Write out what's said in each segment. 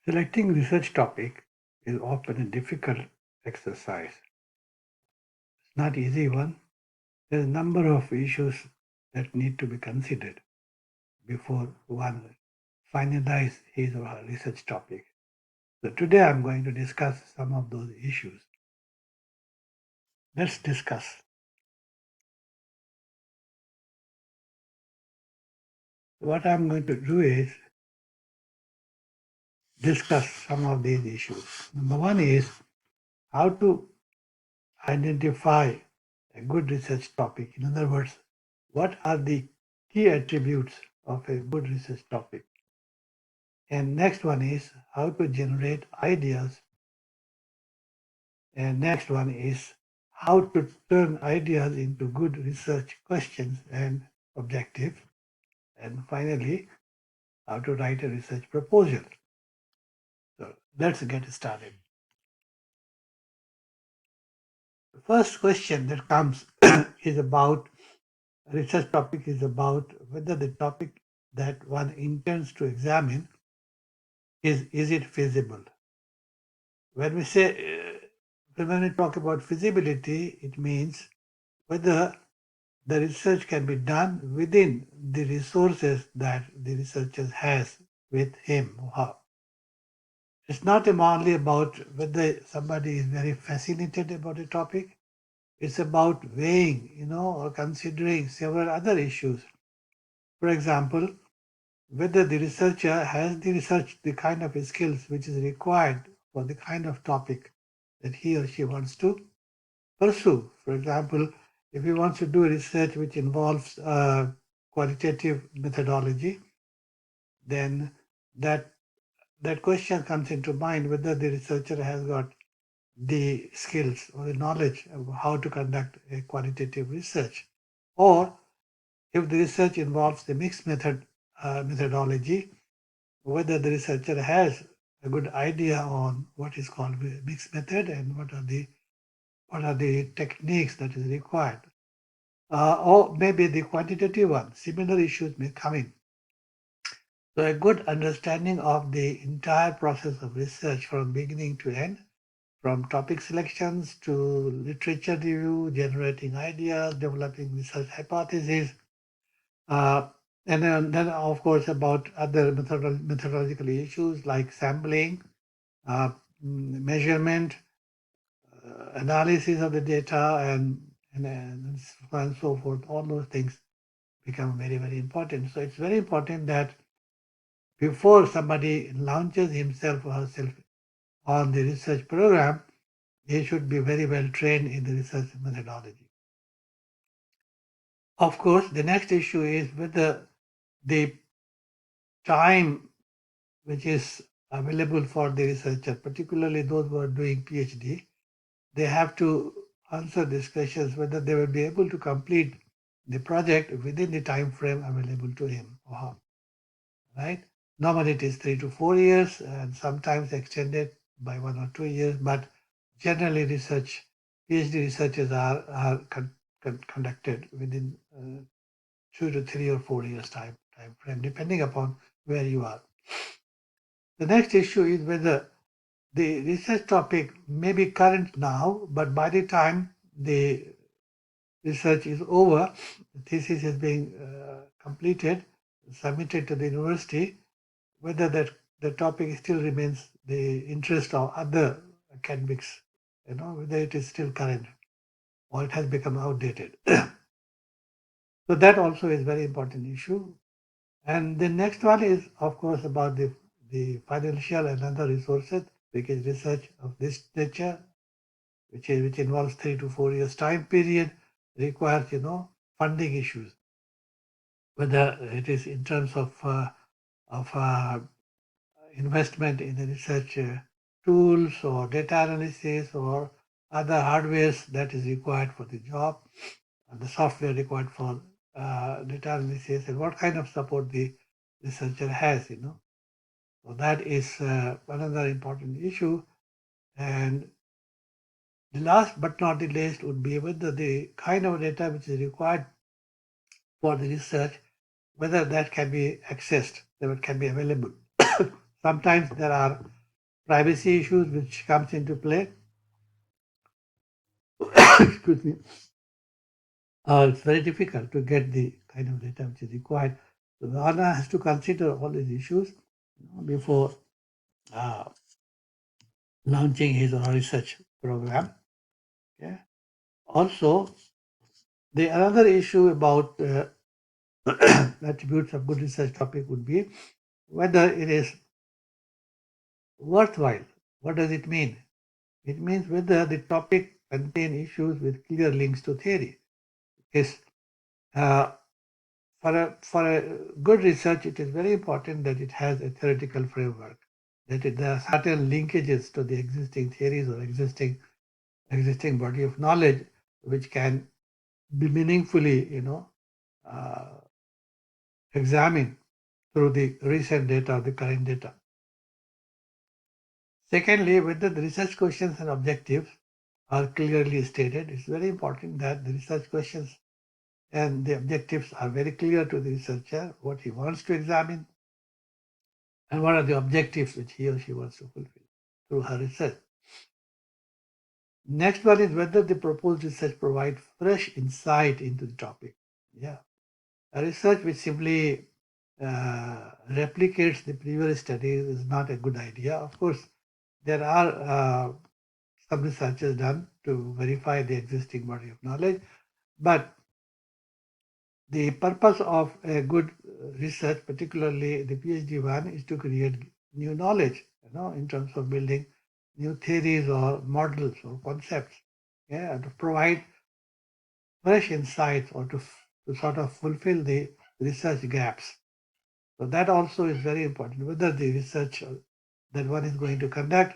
Selecting research topic is often a difficult exercise. It's not easy one. There's a number of issues that need to be considered before one finalize his or her research topic. So today I'm going to discuss some of those issues. Let's discuss. What I'm going to do is discuss some of these issues. Number one is how to identify a good research topic. In other words, what are the key attributes of a good research topic? And next one is how to generate ideas. And next one is how to turn ideas into good research questions and objectives. And finally, how to write a research proposal. So let's get started. The first question that comes is about research topic is about whether the topic that one intends to examine is it feasible. When we say when we talk about feasibility, it means whether the research can be done within the resources that the researcher has with him or her. It's not only about whether somebody is very fascinated about a topic. It's about weighing, or considering several other issues. For example, whether the researcher has the kind of skills which is required for the kind of topic that he or she wants to pursue. For example, if he wants to do research which involves qualitative methodology, then that that question comes into mind whether the researcher has got the skills or the knowledge of how to conduct a qualitative research, or if the research involves the mixed methodology, whether the researcher has a good idea on what is called mixed method and what are the techniques that is required, or maybe the quantitative one. Similar issues may come in. So a good understanding of the entire process of research from beginning to end, from topic selections to literature review, generating ideas, developing research hypotheses, uh, and then of course about other methodological issues like sampling, measurement, analysis of the data, and so on and so forth. All those things become very, very important. So it's very important that before somebody launches himself or herself on the research program, they should be very well trained in the research methodology. Of course, the next issue is whether the time which is available for the researcher, particularly those who are doing PhD, they have to answer these questions whether they will be able to complete the project within the time frame available to him or her. Right? Normally it is 3 to 4 years and sometimes extended by 1 or 2 years, but generally PhD researches are conducted within 2 to 3 or 4 years time frame, depending upon where you are. The next issue is whether the research topic may be current now, but by the time the research is over, the thesis is being completed, submitted to the university, whether the topic still remains the interest of other academics, whether it is still current or it has become outdated. So that also is very important issue. And the next one is, of course, about the financial and other resources, because research of this nature, which involves 3 to 4 years time period, requires funding issues, whether it is in terms of investment in the research tools or data analysis or other hardwares that is required for the job, and the software required for data analysis, and what kind of support the researcher has. So that is another important issue. And the last but not the least would be whether the kind of data which is required for the research, whether that can be accessed, that it can be available. Sometimes there are privacy issues which comes into play. Excuse me. It's very difficult to get the kind of data which is required. So the owner has to consider all these issues before uh, launching his or her research program. Okay. Also, the another issue about attributes of good research topic would be whether it is worthwhile. What does it mean? It means whether the topic contain issues with clear links to theory. Is uh, for a good research, it is very important that it has a theoretical framework, that there are certain linkages to the existing theories or existing body of knowledge, which can be meaningfully, uh, examined through the recent data or the current data. Secondly, whether the research questions and objectives are clearly stated. It's very important that the research questions and the objectives are very clear to the researcher, what he wants to examine, and what are the objectives which he or she wants to fulfill through her research. Next one is whether the proposed research provides fresh insight into the topic. Yeah, a research which simply replicates the previous studies is not a good idea. Of course, there are some researches done to verify the existing body of knowledge, but the purpose of a good research, particularly the PhD one, is to create new knowledge, in terms of building new theories or models or concepts, yeah, to provide fresh insights or to sort of fulfill the research gaps. So that also is very important, whether the research that one is going to conduct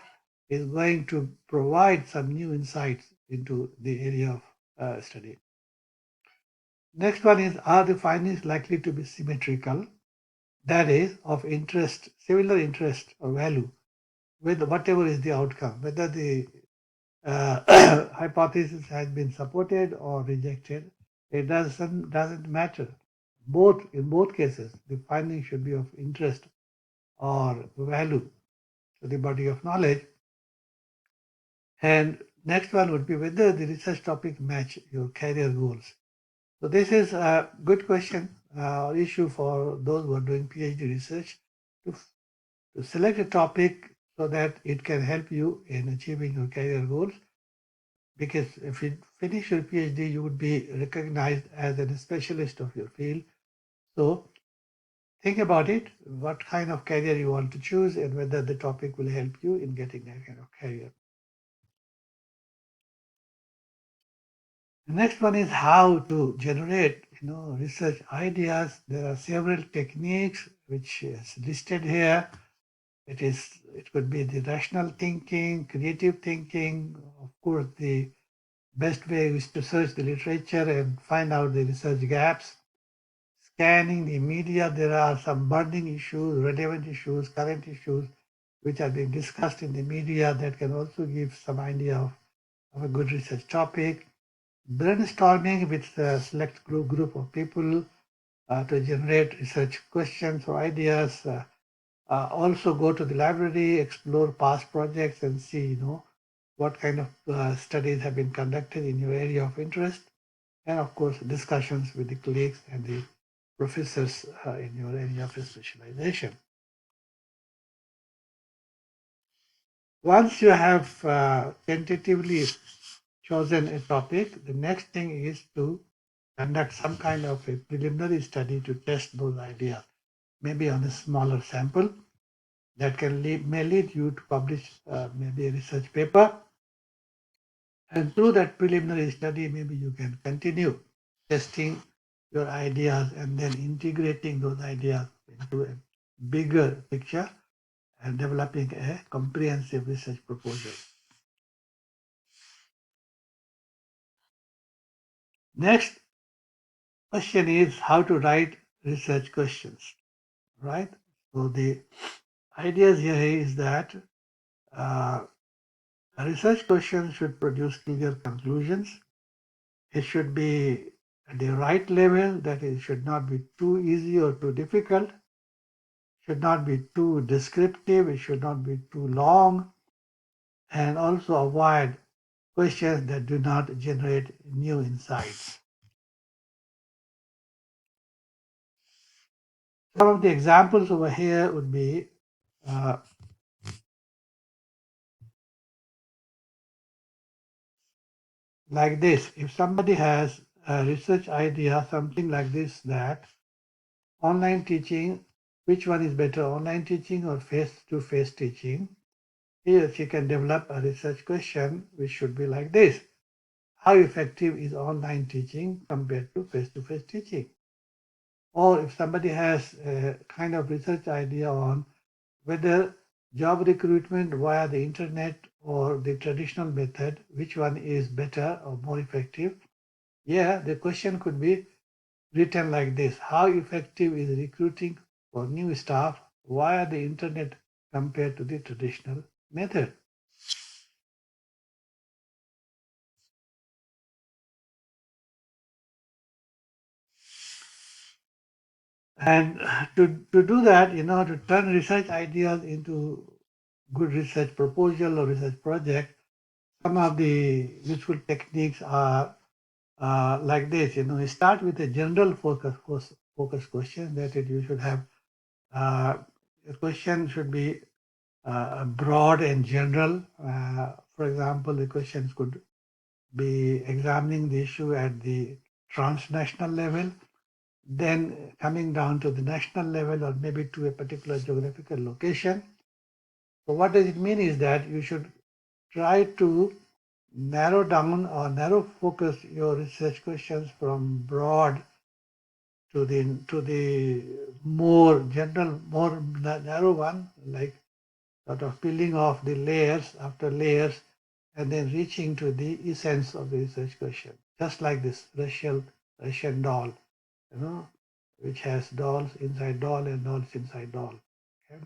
is going to provide some new insights into the area of study. Next one is, are the findings likely to be symmetrical? That is, of interest, similar interest or value with whatever is the outcome, whether the hypothesis has been supported or rejected. It doesn't matter. In both cases, the finding should be of interest or value to the body of knowledge. And next one would be whether the research topic match your career goals. So this is a good question or issue for those who are doing PhD research to, to select a topic so that it can help you in achieving your career goals. Because if you finish your PhD, you would be recognized as a specialist of your field. So think about it, what kind of career you want to choose and whether the topic will help you in getting that kind of career. The next one is how to generate, research ideas. There are several techniques which is listed here. It could be the rational thinking, creative thinking. Of course, the best way is to search the literature and find out the research gaps. Scanning the media, there are some burning issues, relevant issues, current issues, which are being discussed in the media that can also give some idea of a good research topic. Brainstorming with a select group of people to generate research questions or ideas. Also go to the library, explore past projects and see, what kind of studies have been conducted in your area of interest. And of course, discussions with the colleagues and the professors in your area of specialization. Once you have tentatively chosen a topic, the next thing is to conduct some kind of a preliminary study to test those ideas, maybe on a smaller sample that may lead you to publish maybe a research paper. And through that preliminary study, maybe you can continue testing your ideas and then integrating those ideas into a bigger picture and developing a comprehensive research proposal. Next question is how to write research questions, right? So the ideas here is that uh, a research question should produce clear conclusions. It should be at the right level, that it should not be too easy or too difficult, should not be too descriptive, it should not be too long, and also avoid questions that do not generate new insights. Some of the examples over here would be uh, like this. If somebody has a research idea, something like this, that online teaching, which one is better, online teaching or face-to-face teaching? He or she can develop a research question which should be like this. How effective is online teaching compared to face-to-face teaching? Or if somebody has a kind of research idea on whether job recruitment via the internet or the traditional method, which one is better or more effective? Yeah, the question could be written like this. How effective is recruiting for new staff via the internet compared to the traditional method? And to do that, to turn research ideas into good research proposal or research project, some of the useful techniques are like this. You start with a general focus question that you should have. The question should be broad and general. For example, the questions could be examining the issue at the transnational level, then coming down to the national level or maybe to a particular geographical location. So what does it mean is that you should try to narrow down or narrow focus your research questions from broad to the more general, more narrow one, like sort of peeling off the layers after layers and then reaching to the essence of the research question. Just like this Russian doll, you know, which has dolls inside doll and dolls inside doll. Okay?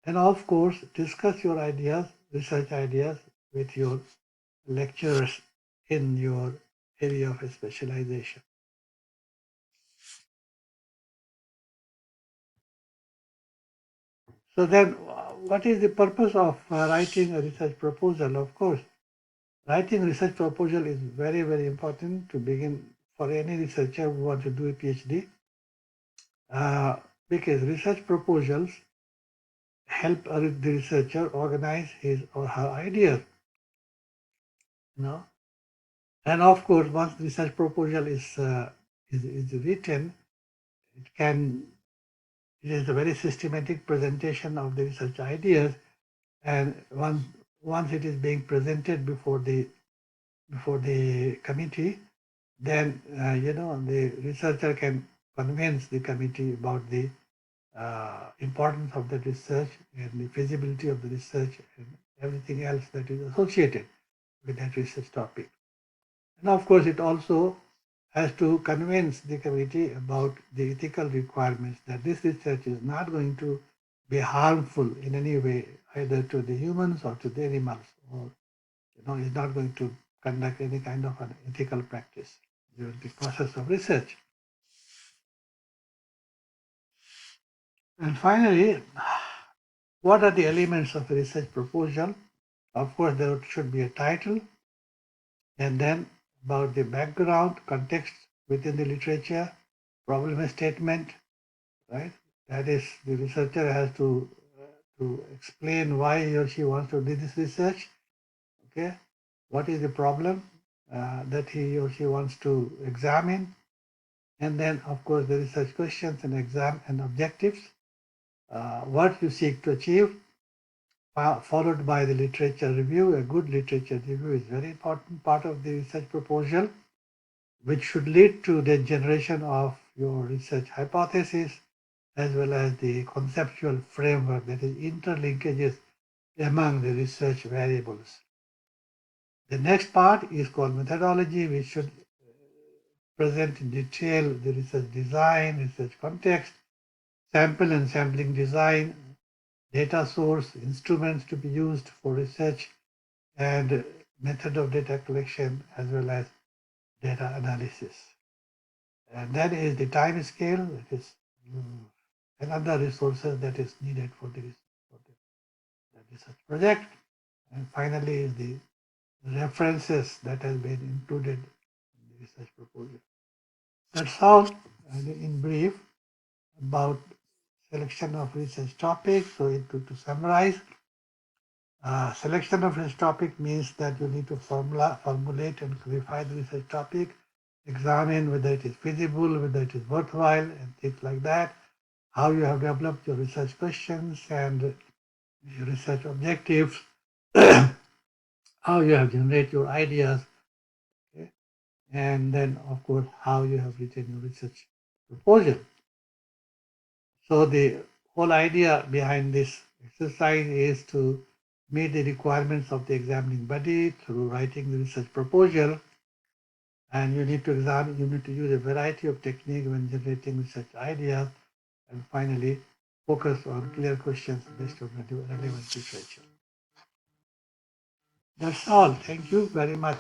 And of course, discuss your ideas, research ideas with your lecturers in your area of specialization. So then, what is the purpose of writing a research proposal? Of course, writing research proposal is very, very important to begin for any researcher who wants to do a PhD, uh, because research proposals help the researcher organize his or her ideas. You know, and of course, once the research proposal is written, it can it is a very systematic presentation of the research ideas, and once it is being presented before the committee, then the researcher can convince the committee about the importance of the research and the feasibility of the research and everything else that is associated with that research topic. And of course, it also has to convince the committee about the ethical requirements that this research is not going to be harmful in any way, either to the humans or to the animals, or is not going to conduct any kind of an ethical practice during the process of research. And finally, what are the elements of a research proposal? Of course, there should be a title, and then about the background, context within the literature, problem statement, right? That is, the researcher has to explain why he or she wants to do this research. Okay, what is the problem that he or she wants to examine, and then of course the research questions and exam and objectives, what you seek to achieve, followed by the literature review. A good literature review is very important part of the research proposal, which should lead to the generation of your research hypothesis as well as the conceptual framework, that is interlinkages among the research variables. The next part is called methodology, which should present in detail the research design, research context, sample and sampling design, data source, instruments to be used for research, and method of data collection as well as data analysis. And that is the time scale, that is another resources that is needed for the research project. And finally is the references that has been included in the research proposal. That's all in brief about selection of research topics. So to summarize, selection of research topic means that you need to formulate and clarify the research topic, examine whether it is feasible, whether it is worthwhile, and things like that. How you have developed your research questions and your research objectives, how you have generated your ideas, okay? And then, of course, how you have written your research proposal. So the whole idea behind this exercise is to meet the requirements of the examining body through writing the research proposal. And you need to use a variety of techniques when generating research ideas. And finally, focus on clear questions based on relevant research. That's all. Thank you very much.